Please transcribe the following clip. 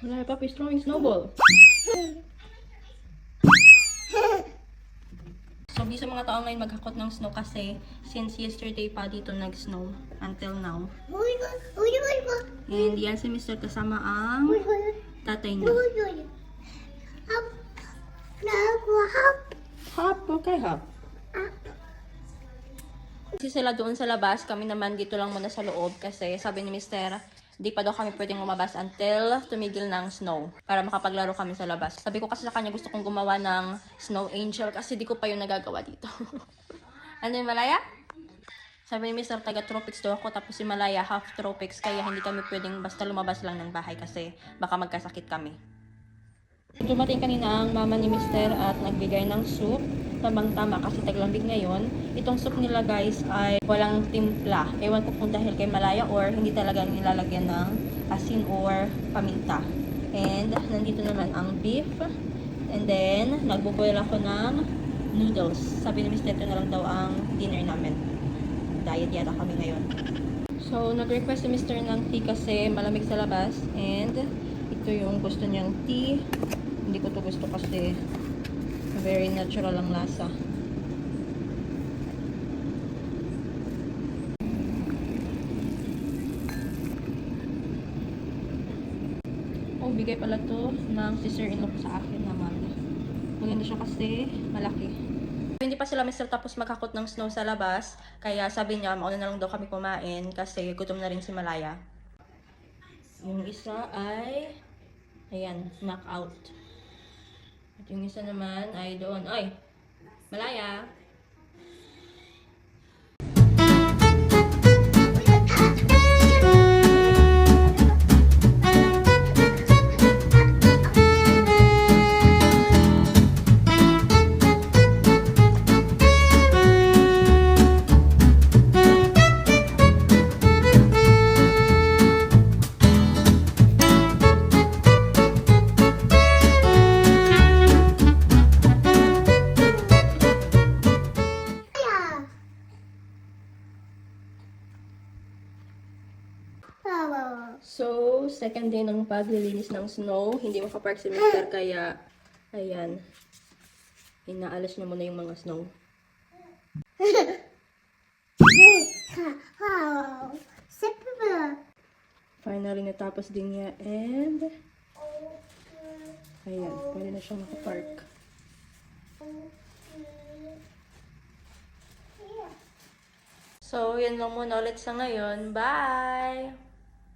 Wala, Papi is throwing snowball. So, di sa mga tao ngayon maghakot ng snow kasi since yesterday pa dito nag-snow until now. And yan si Mr. kasama ang tatay niya. Hop, okay, hop. Kasi sila doon sa labas, kami naman dito lang muna sa loob kasi sabi ni Mr. Di pa daw kami pwedeng lumabas until tumigil ng snow para makapaglaro kami sa labas. Sabi ko kasi sa kanya gusto kong gumawa ng snow angel kasi di ko pa yun nagagawa dito. Ano yung Malaya? Sabi ni Mr. taga-tropics daw ako tapos si Malaya half tropics kaya hindi kami pwedeng basta lumabas lang ng bahay kasi baka magkasakit kami. Dumating kanina ang mama ni Mr. at nagbigay ng soup. Tamang-tama kasi taglamig ngayon. Itong soup nila guys ay walang timpla. Ewan ko kung dahil kay Malaya or hindi talaga nilalagyan ng asin or paminta. And nandito naman ang beef. And then nagbo-boil ako ng noodles. Sabi ni Mr. ito na lang daw ang dinner namin. Diet yata kami ngayon. So nag-request si Mr. ng tea kasi malamig sa labas. And ito yung gusto niyang tea. Hindi ko to gusto kasi very natural ang lasa. Oh, bigay pala to ng sister-in-law ko sa akin naman. Maganda siya kasi malaki. Hindi pa sila Mr. tapos maghakot ng snow sa labas. Kaya sabi niya, mauna na lang daw kami kumain kasi gutom na rin si Malaya. Yung isa ay ayan, knockout. At yung isa naman ay doon. Ay! Malaya! So, second day ng paglilinis ng snow. Hindi makapark si Mr. Kaya, ayan. Inaalis niya muna yung mga snow. Finally, natapos din niya. And, ayan. Pwede na siyang makapark. So, yan lang muna ulit sa ngayon. Bye!